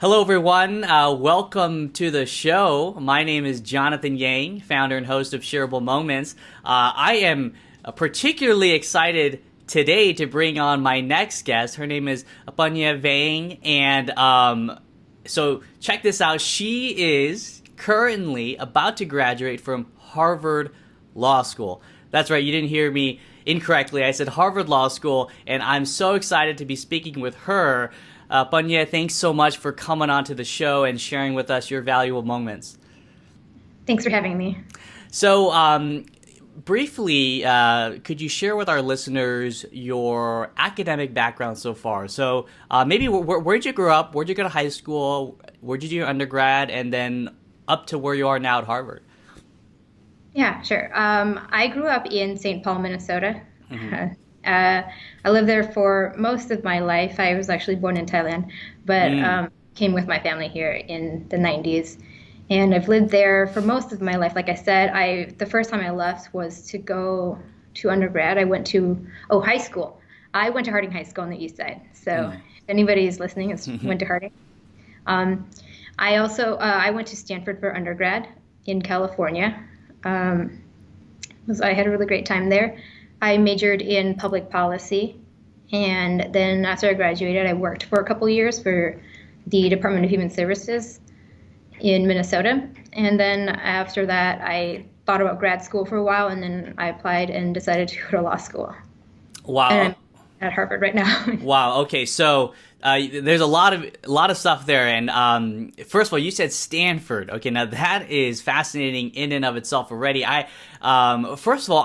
Hello, everyone. Welcome to the show. My name is Jonathan Yang, founder and host of Shareable Moments. I am particularly excited today to bring on my next guest. Her name is Nhia Vang, and so check this out. She is currently about to graduate from Harvard Law School. That's right, you didn't hear me incorrectly. I said Harvard Law School, and I'm so excited to be speaking with her. Nhia, thanks so much for coming onto the show and sharing with us your valuable moments. Thanks for having me. So, briefly, could you share with our listeners your academic background so far? So, maybe where'd you grow up? Where'd you go to high school? Where'd you do your undergrad? And then up to where you are now at Harvard. Yeah, sure. I grew up in St. Paul, Minnesota. Mm-hmm. I lived there for most of my life. I was actually born in Thailand, but came with my family here in the 90s. And I've lived there for most of my life. Like I said, the first time I left was to go to undergrad. I went to high school. I went to Harding High School on the east side. So if anybody's listening went to Harding. I went to Stanford for undergrad in California. I had a really great time there. I majored in public policy, and then after I graduated, I worked for a couple years for the Department of Human Services in Minnesota. And then after that, I thought about grad school for a while, and then I applied and decided to go to law school. Wow. And I'm at Harvard right now. Wow. Okay. So there's a lot of stuff there. And first of all, you said Stanford. Okay. Now that is fascinating in and of itself already. First of all,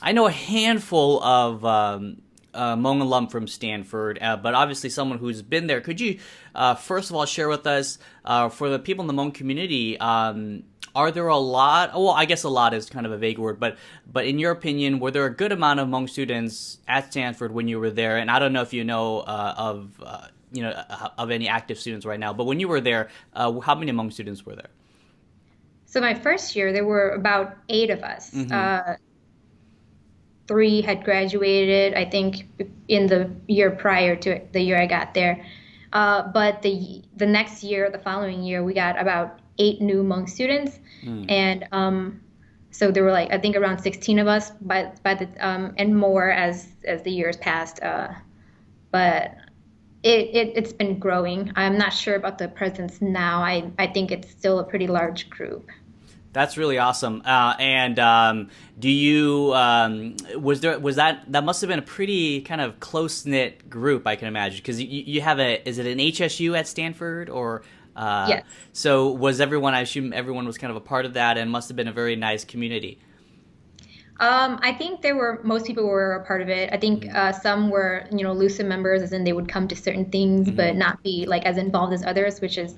I know a handful of Hmong alum from Stanford, but obviously someone who's been there. Could you, first of all, share with us, for the people in the Hmong community, are there a lot? Well, I guess a lot is kind of a vague word, but in your opinion, were there a good amount of Hmong students at Stanford when you were there? And I don't know if you know of any active students right now, but when you were there, how many Hmong students were there? So my first year, there were about 8 of us. Mm-hmm. 3 had graduated, I think, in the year prior to the year I got there. But the next year, the following year, we got about 8 new Hmong students, and so there were I think around 16 of us, and more as the years passed. But it's been growing. I'm not sure about the presence now. I think it's still a pretty large group. That's really awesome. Do you that must have been a pretty kind of close knit group, I can imagine, because you have is it an HSU at Stanford or? Yes. So was everyone? I assume everyone was kind of a part of that, and must have been a very nice community. I think most people were a part of it. I think some were looser members, as in they would come to certain things, but not be as involved as others, which is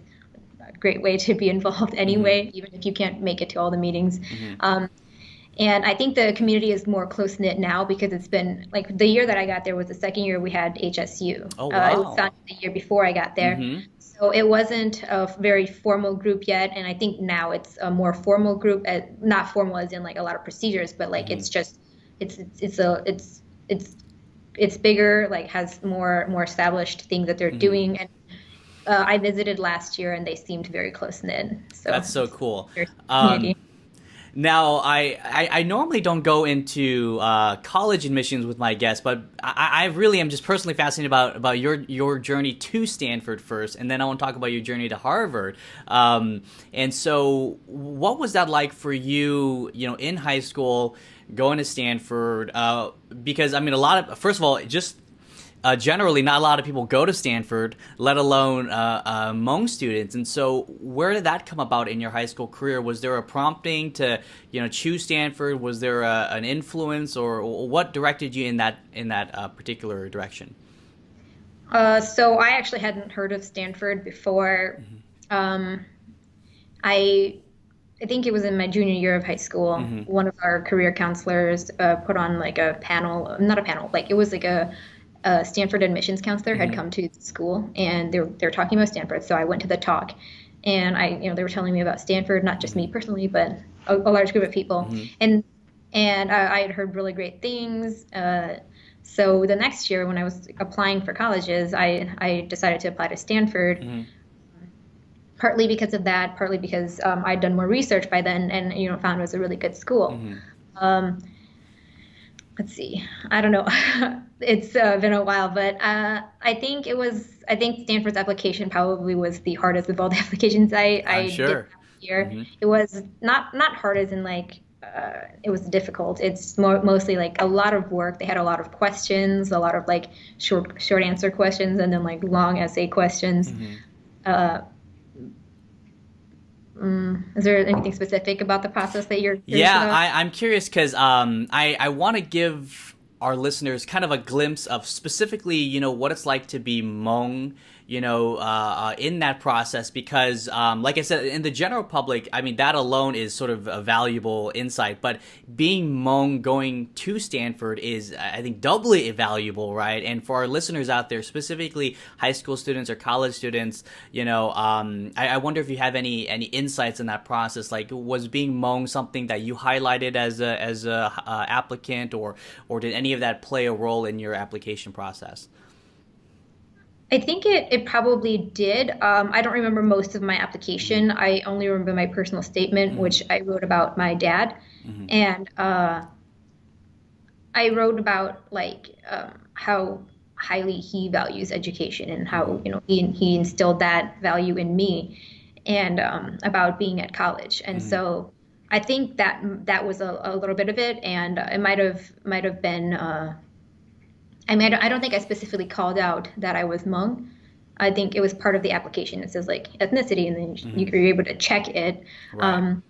great way to be involved anyway, even if you can't make it to all the meetings. And I think the community is more close-knit now because it's been the year that I got there was the second year we had HSU. Oh, wow. It was founded the year before I got there. So it wasn't a very formal group yet. And I think now it's a more formal group, not formal as in a lot of procedures, but it's just, it's bigger, has more established things that they're doing. And I visited last year, and they seemed very close-knit. So that's so cool. Now, I normally don't go into college admissions with my guests, but I really am just personally fascinated about your journey to Stanford first, and then I want to talk about your journey to Harvard. And so, what was that like for you? In high school, going to Stanford? Because first of all, just generally, not a lot of people go to Stanford, let alone Hmong students. And so where did that come about in your high school career? Was there a prompting to, choose Stanford? Was there an influence, or what directed you in that particular direction? So I actually hadn't heard of Stanford before. I think it was in my junior year of high school. One of our career counselors put on a panel, not a panel, it was a Stanford admissions counselor had come to the school, and they're talking about Stanford. So I went to the talk, and they were telling me about Stanford, not just me personally, but a large group of people. And I had heard really great things. So the next year, when I was applying for colleges, I decided to apply to Stanford, Hmm. partly because of that, partly because I'd done more research by then, and found it was a really good school. Hmm. Um, let's see, I don't know, it's been a while, but I think Stanford's application probably was the hardest of all the applications I'm I did sure. that year. Hmm. It was not hard as in like it was difficult. It's mostly like a lot of work. They had a lot of questions, a lot of like short answer questions, and then like long essay questions. Hmm. Uh, is there anything specific about the process that you're curious Yeah, about? I'm curious because I want to give our listeners kind of a glimpse of specifically, what it's like to be Hmong, in that process. Because, like I said, in the general public, I mean, that alone is sort of a valuable insight. But being Hmong going to Stanford is, I think, doubly valuable, right? And for our listeners out there, specifically high school students or college students, I wonder if you have any insights in that process. Like, was being Hmong something that you highlighted as a applicant, or did any of that play a role in your application process? I think it probably did. I don't remember most of my Hmm. application. I only remember my personal statement, Hmm. which I wrote about my dad. Hmm. And I wrote about like how highly he values education and how, Hmm. he instilled that value in me and about being at college. And Hmm. so I think that was a little bit of it. And it might have been, I mean, I don't think I specifically called out that I was Hmong. I think it was part of the application. It says like ethnicity, and then Hmm. you're able to check it. Right. Um,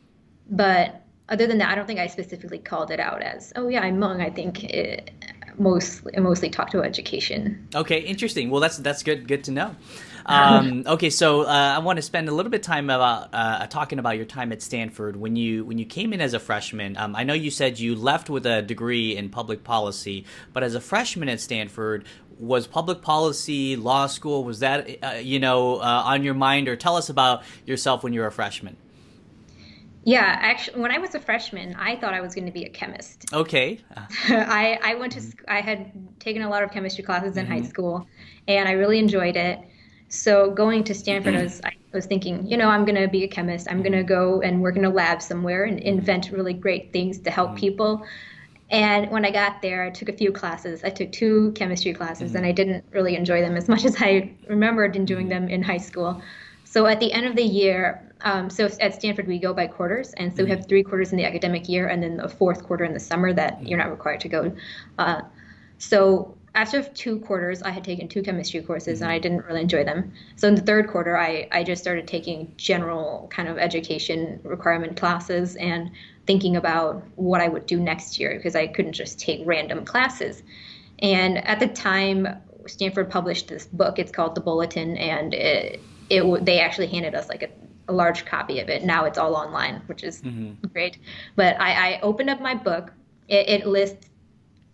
but other than that, I don't think I specifically called it out as, oh yeah, I'm Hmong. I think it mostly talked about education. Okay, interesting. Well, that's good to know. Okay, so I want to spend a little bit of time about talking about your time at Stanford when you came in as a freshman. I know you said you left with a degree in public policy, but as a freshman at Stanford, was public policy, law school, was that on your mind? Or tell us about yourself when you were a freshman. Yeah, actually, when I was a freshman, I thought I was going to be a chemist. Okay. I had taken a lot of chemistry classes in high Mm-hmm. school, and I really enjoyed it. So going to Stanford, I was thinking, I'm going to be a chemist. I'm going Mm-hmm. to go and work in a lab somewhere and Mm-hmm. invent really great things to help Mm-hmm. people. And when I got there, I took a few classes. I took two chemistry classes, and Mm-hmm. I didn't really enjoy them as much as I remembered enjoying Mm-hmm. them in high school. So at the end of the year, so at Stanford, we go by quarters. And so we Mm-hmm. have 3 quarters in the academic year and then a fourth quarter in the summer that you're Mm-hmm. not required to go. Uh, so after 2 quarters, I had taken two chemistry courses and Mm-hmm. I didn't really enjoy them. So in the third quarter, I just started taking general kind of education requirement classes and thinking about what I would do next year because I couldn't just take random classes. And at the time, Stanford published this book. It's called The Bulletin, and they actually handed us like a large copy of it. Now it's all online, which is Mm-hmm. great. But I opened up my book. It lists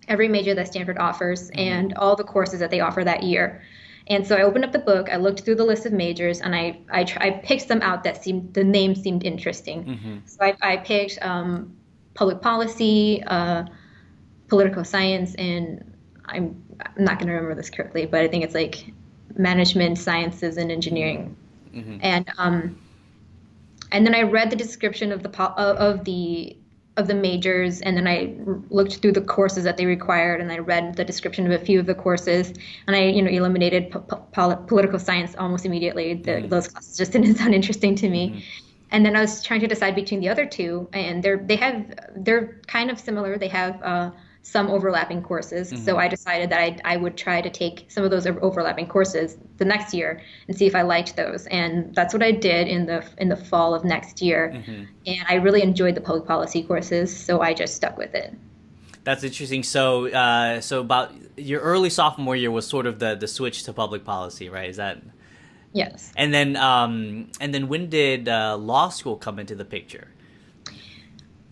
every major that Stanford offers Mm-hmm. and all the courses that they offer that year. And so I opened up the book, I looked through the list of majors, and I picked some out that the name seemed interesting. Mm-hmm. So I picked public policy, political science, and I'm not going to remember this correctly, but I think it's like management sciences and Mm-hmm. engineering. Mm-hmm. And and then I read the description of the majors, and then I looked through the courses that they required, and I read the description of a few of the courses, and I eliminated political science almost immediately. Mm-hmm. Those classes just didn't sound interesting to Mm-hmm. me. And then I was trying to decide between the other two, and they're kind of similar. They have some overlapping courses. So Mm-hmm. I decided that I would try to take some of those overlapping courses the next year and see if I liked those. And that's what I did in the fall of next year. Mm-hmm. And I really enjoyed the public policy courses, so I just stuck with it. That's interesting. So about your early sophomore year was sort of the switch to public policy, right? Is that? Yes. And then when did law school come into the picture?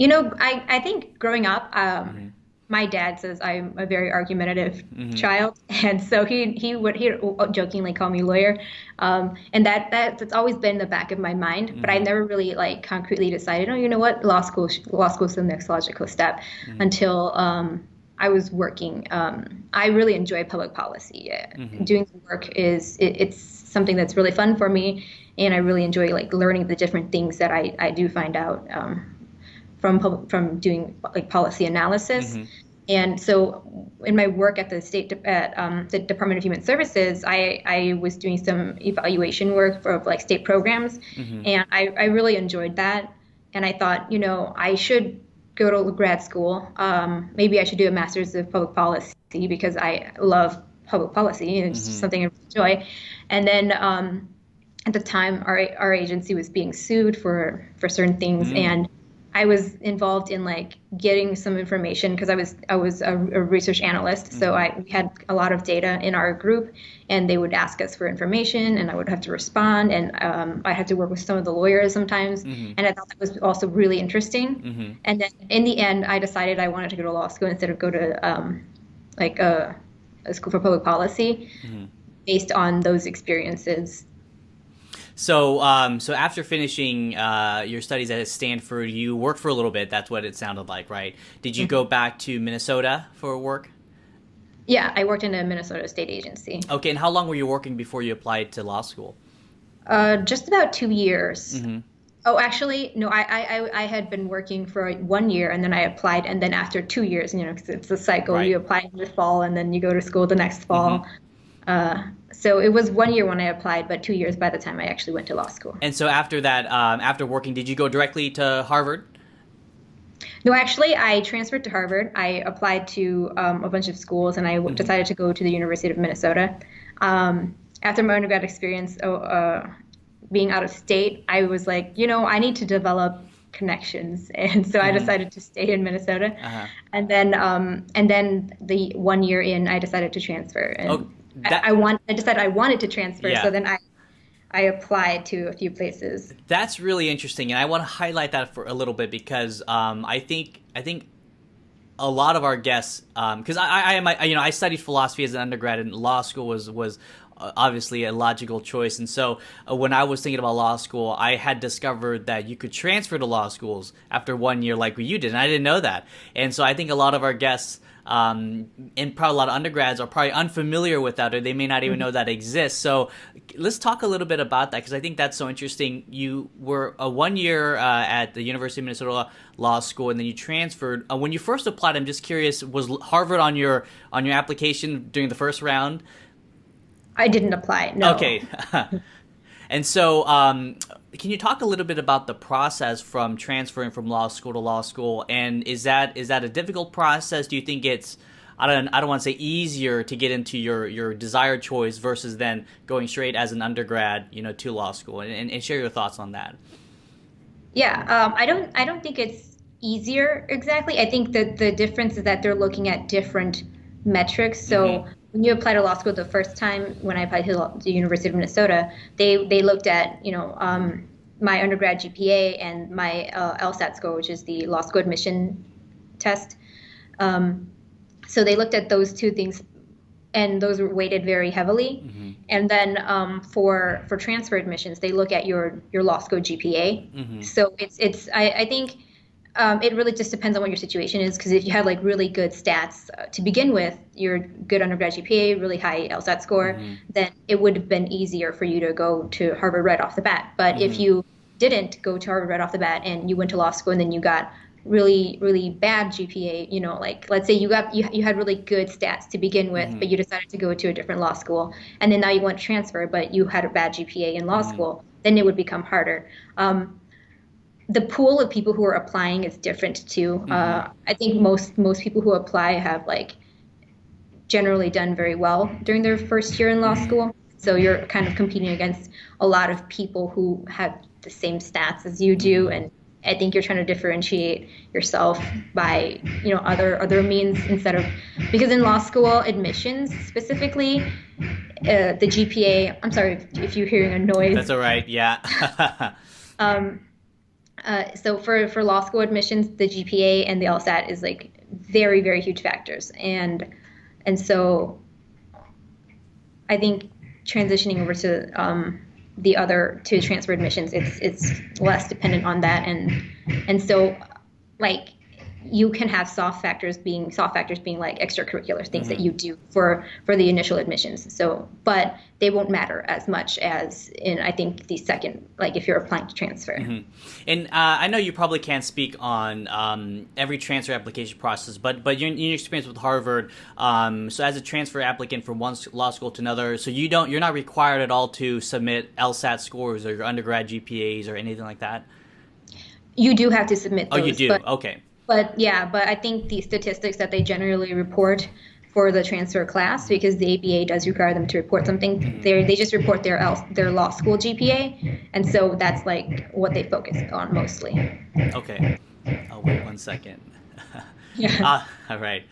I think growing up, Mm-hmm. my dad says I'm a very argumentative Mm-hmm. child, and so he would jokingly call me lawyer, and that's always been in the back of my mind. But I Mm-hmm. never really like concretely decided, oh, you know what, law school's the next logical step Mm-hmm. until I was working. I really enjoy public policy. Mm-hmm. Doing the work it's something that's really fun for me, and I really enjoy like learning the different things that I do find out from doing like policy analysis. Mm-hmm. And so in my work at the Department of Human Services, I was doing some evaluation work for like state programs, Mm-hmm. and I really enjoyed that. And I thought, I should go to grad school. Maybe I should do a master's of public policy because I love public policy and it's just Mm-hmm. something I enjoy. And then at the time, our agency was being sued for certain things, Mm. and I was involved in like getting some information because I was a research analyst, so Mm-hmm. we had a lot of data in our group, and they would ask us for information, and I would have to respond, and I had to work with some of the lawyers sometimes, Mm-hmm. and I thought that was also really interesting. Mm-hmm. And then in the end, I decided I wanted to go to law school instead of go to like a school for public policy, Mm-hmm. based on those experiences. So after finishing your studies at Stanford, you worked for a little bit. That's what it sounded like, right? Did you go back to Minnesota for work? Yeah, I worked in a Minnesota state agency. Okay, and how long were you working before you applied to law school? Just about 2 years. Mm-hmm. Oh, actually, no, I had been working for 1 year and then I applied. And then after 2 years, 'cause it's a cycle, Right. you apply in the fall and then you go to school the next fall. Mm-hmm. So it was 1 year when I applied, but 2 years by the time I actually went to law school. And so after that, after working, did you go directly to Harvard? No, actually, I transferred to Harvard. I applied to a bunch of schools and I decided to go to the University of Minnesota. After my undergrad experience, being out of state, I was like, I need to develop connections, and so I decided to stay in Minnesota. Uh-huh. And then the 1 year in, I decided to transfer, and Oh, that- I decided I wanted to transfer. Yeah. So then I applied to a few places. That's really interesting, and I want to highlight that for a little bit because I think a lot of our guests, because I studied philosophy as an undergrad, and law school was obviously a logical choice. And so when I was thinking about law school, I had discovered that you could transfer to law schools after 1 year, like you did, and I didn't know that. And so I think a lot of our guests, and probably a lot of undergrads, are probably unfamiliar with that, or they may not even know that exists. So let's talk a little bit about that, because I think that's so interesting. You were a 1 year at the University of Minnesota Law School, and then you transferred. When you first applied, I'm just curious, was Harvard on your application during the first round? I didn't apply. No. Okay. And so, can you talk a little bit about the process from transferring from law school to law school? And is that a difficult process? Do you think it's, I don't want to say easier to get into your desired choice versus then going straight as an undergrad, to law school? And share your thoughts on that. Yeah, I don't think it's easier exactly. I think that the difference is that they're looking at different metrics. So when you apply to law school the first time, when I applied to the University of Minnesota, they looked at my undergrad GPA and my LSAT score, which is the law school admission test. So they looked at those two things, and those were weighted very heavily. And then for transfer admissions, they look at your law school GPA. So I think it really just depends on what your situation is, because if you had like really good stats to begin with, your good undergrad GPA, really high LSAT score, then it would have been easier for you to go to Harvard right off the bat. But if you didn't go to Harvard right off the bat and you went to law school and then you got really, really bad GPA, like let's say you had really good stats to begin with, but you decided to go to a different law school, and then now you want to transfer, but you had a bad GPA in law school, then it would become harder. The pool of people who are applying is different too. I think most people who apply have like generally done very well during their first year in law school. So you're kind of competing against a lot of people who have the same stats as you do, and I think you're trying to differentiate yourself by other means instead of, because in law school admissions specifically, the GPA. I'm sorry if you're hearing a noise. That's all right. Yeah. So for law school admissions, the GPA and the LSAT is like very, very huge factors. And so I think transitioning over to to transfer admissions, it's less dependent on that. And so like you can have soft factors being like extracurricular things that you do for the initial admissions. So, but they won't matter as much as in, I think, the second, like if you're applying to transfer. And I know you probably can't speak on every transfer application process, but in your experience with Harvard, so as a transfer applicant from one law school to another, so you're not required at all to submit LSAT scores or your undergrad GPAs or anything like that. You do have to submit Oh, you those, do. Okay. but yeah, but I think the statistics that they generally report for the transfer class, because the ABA does require them to report something, they just report their law school GPA, and so that's like what they focus on mostly. Okay. I'll wait 1 second. Yeah. All right.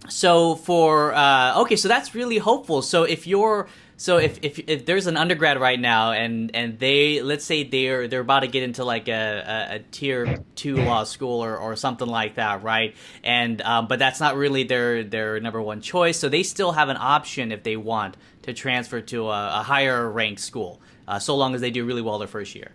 So for okay, so that's really hopeful. So if there's an undergrad right now and they, let's say they're about to get into like a tier 2 law school or something like that, right? And but that's not really their number one choice, so they still have an option if they want to transfer to a higher ranked school, so long as they do really well their first year.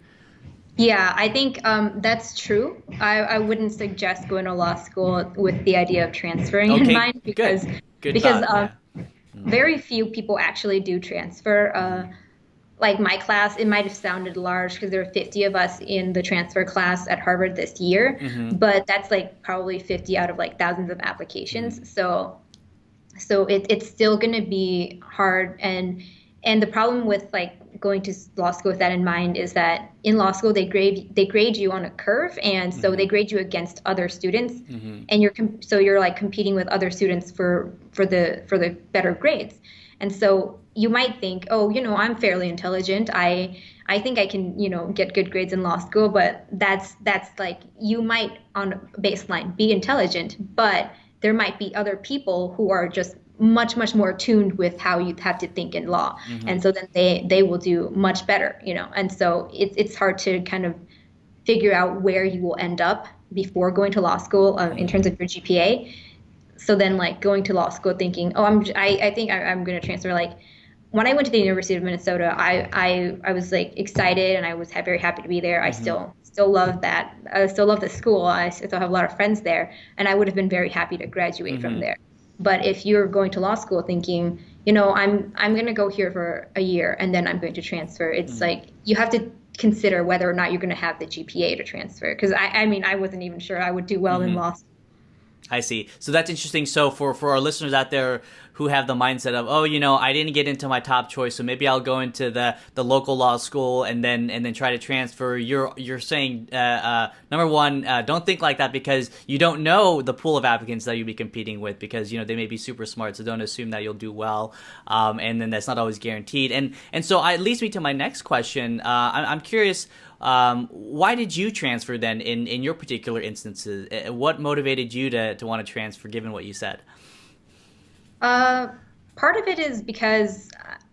Yeah, I think that's true. I wouldn't suggest going to law school with the idea of transferring in Okay, mind because good thought. Yeah. very few people actually do transfer. Like my class, it might have sounded large because there were 50 of us in the transfer class at Harvard this year, but that's like probably 50 out of like thousands of applications. So it's still going to be hard, and the problem with like going to law school with that in mind is that in law school they grade you on a curve, and so they grade you against other students, and you're like competing with other students for the better grades. And so you might think, oh, I'm fairly intelligent. I think I can, get good grades in law school, but that's like you might on baseline be intelligent, but there might be other people who are just much, much more tuned with how you have to think in law. And so then they will do much better, And so it's hard to kind of figure out where you will end up before going to law school in terms of your GPA. So then like going to law school thinking, oh, I think I'm going to transfer. Like when I went to the University of Minnesota, I was like excited and I was very happy to be there. I still love that. I still love the school. I still have a lot of friends there, and I would have been very happy to graduate from there. But if you're going to law school thinking, I'm going to go here for a year and then I'm going to transfer, it's like you have to consider whether or not you're going to have the GPA to transfer. Because I mean, I wasn't even sure I would do well in law school. I see. So that's interesting. So for our listeners out there who have the mindset of, oh, I didn't get into my top choice, so maybe I'll go into the local law school and then try to transfer. You're saying number one, don't think like that, because you don't know the pool of applicants that you'll be competing with, because they may be super smart. So don't assume that you'll do well, and then that's not always guaranteed. And so it leads me to my next question. I'm curious. Why did you transfer then in your particular instances? What motivated you to want to transfer, given what you said? Part of it is because,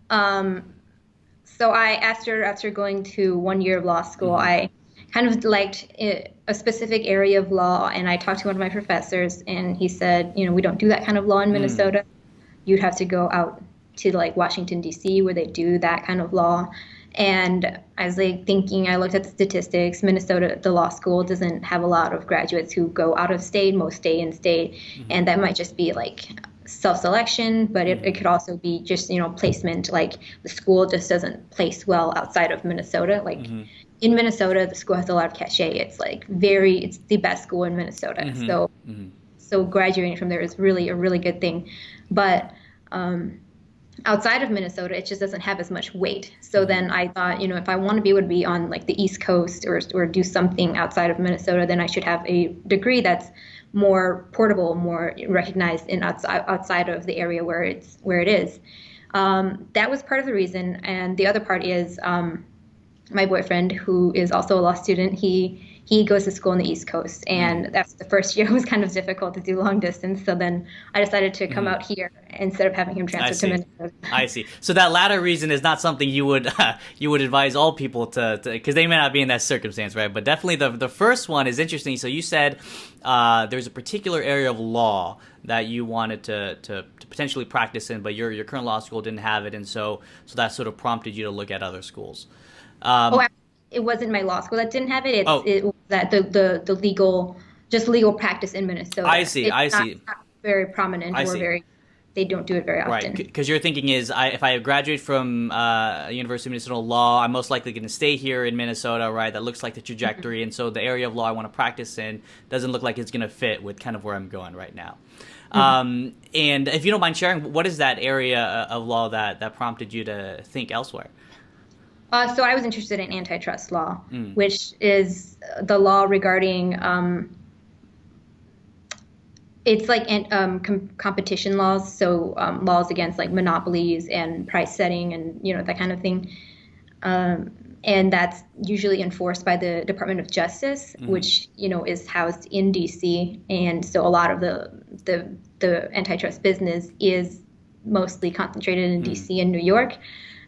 so after going to 1 year of law school, I kind of liked a specific area of law, and I talked to one of my professors, and he said, we don't do that kind of law in Minnesota. You'd have to go out to like Washington, D.C., where they do that kind of law. And I was like thinking, I looked at the statistics. Minnesota, the law school doesn't have a lot of graduates who go out of state. Most stay in state. And that might just be like self-selection, but it could also be just, placement. Like the school just doesn't place well outside of Minnesota. Like in Minnesota, the school has a lot of cachet. It's like it's the best school in Minnesota. So graduating from there is really a really good thing. But outside of Minnesota, it just doesn't have as much weight. So then I thought, if I want to be able to be on like the East Coast or do something outside of Minnesota, then I should have a degree that's more portable, more recognized in outside of the area where it is. That was part of the reason, and the other part is my boyfriend, who is also a law student. He goes to school on the East Coast, and that's the first year. It was kind of difficult to do long distance. So then I decided to come out here instead of having him transfer to Minnesota. I see. So that latter reason is not something you would advise all people to, because they may not be in that circumstance, right? But definitely the first one is interesting. So you said there's a particular area of law that you wanted to potentially practice in, but your current law school didn't have it, and so that sort of prompted you to look at other schools. It wasn't my law school that didn't have it. It was that the legal just legal practice in Minnesota. I see. It's I not, see. not very prominent I or see. they don't do it very Right, often. because your thinking is, if I graduate from University of Minnesota Law, I'm most likely going to stay here in Minnesota, right? That looks like the Mhm. trajectory, and so the area of law I want to practice in doesn't look like it's going to fit with kind of where I'm going right now. Mhm. And if you don't mind sharing, what is that area of law that prompted you to think elsewhere? So I was interested in antitrust law, Mm. which is the law regarding it's like competition laws, so laws against like monopolies and price setting and that kind of thing. Um, and that's usually enforced by the Department of Justice, Mm-hmm. which is housed in DC. And so a lot of the antitrust business is mostly concentrated in Mm. DC and New York.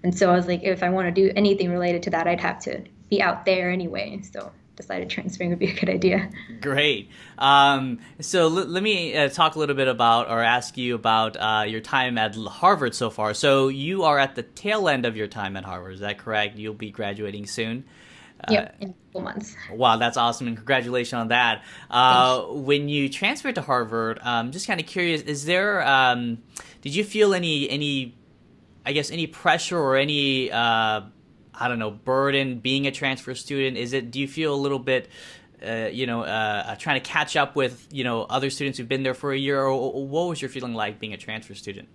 And so I was like, if I want to do anything related to that, I'd have to be out there anyway. So decided transferring would be a good idea. Great. So let me talk a little bit about, or ask you about your time at Harvard so far. So you are at the tail end of your time at Harvard. Is that correct? You'll be graduating soon. Yep, in a couple months. Wow, that's awesome, and congratulations on that. Thank you. When you transferred to Harvard, just kind of curious, is there, did you feel any, I guess, any pressure or any, I don't know, burden being a transfer student? Do you feel a little bit, trying to catch up with, other students who've been there for a year, or what was your feeling like being a transfer student?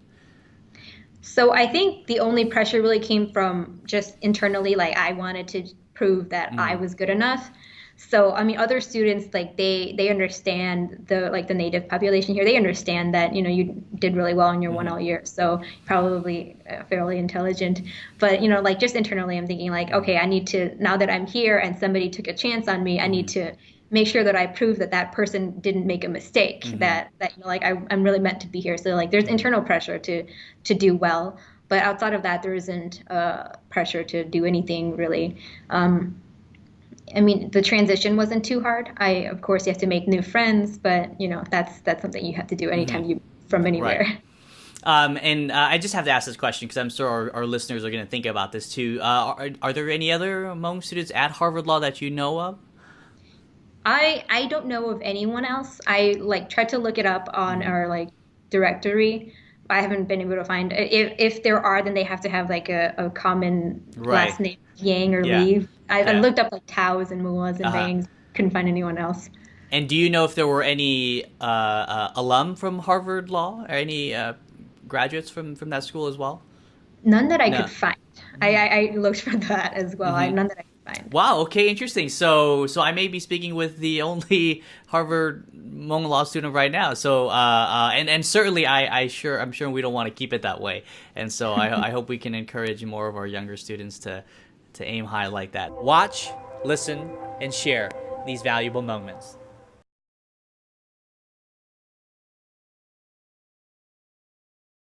So I think the only pressure really came from just internally, like I wanted to prove that I Mm, was good enough. So I mean, other students like they understand the native population here. They understand that you did really well in your mm-hmm, 1L year, so probably fairly intelligent. But like just internally, I'm thinking like, mm-hmm, okay, I need to now that I'm here and somebody took a chance on me, I need mm-hmm, to make sure that I prove that that person didn't make a mistake. mm-hmm, That like I'm really meant to be here. So like there's mm-hmm. internal pressure to do well, but outside of that, there isn't pressure to do anything really. Um, I mean, the transition wasn't too hard. Of course, you have to make new friends, but that's something you have to do anytime Mm-hmm. you from Right. anywhere. And I just have to ask this question because I'm sure our listeners are going to think about this too. Are there any other Hmong students at Harvard Law that you know of? I don't know of anyone else. I like tried to look it up on Hmm. our like directory. I haven't been able to find if there are, then they have to have like a common Right. last name, Yang or Yeah. Lee. I Yeah. looked up like Taos and Muas and Uh-huh. Vangs. Couldn't find anyone else. And do you know if there were any alum from Harvard Law, or any graduates from that school as well? None that I could No. find. I looked for that as well. Hmm. None that I could find. Wow. Okay. Interesting. So I may be speaking with the only Harvard Hmong law student right now. So and certainly I'm sure we don't want to keep it that way. And so I hope we can encourage more of our younger students to aim high like that. Watch, listen, and share these valuable moments.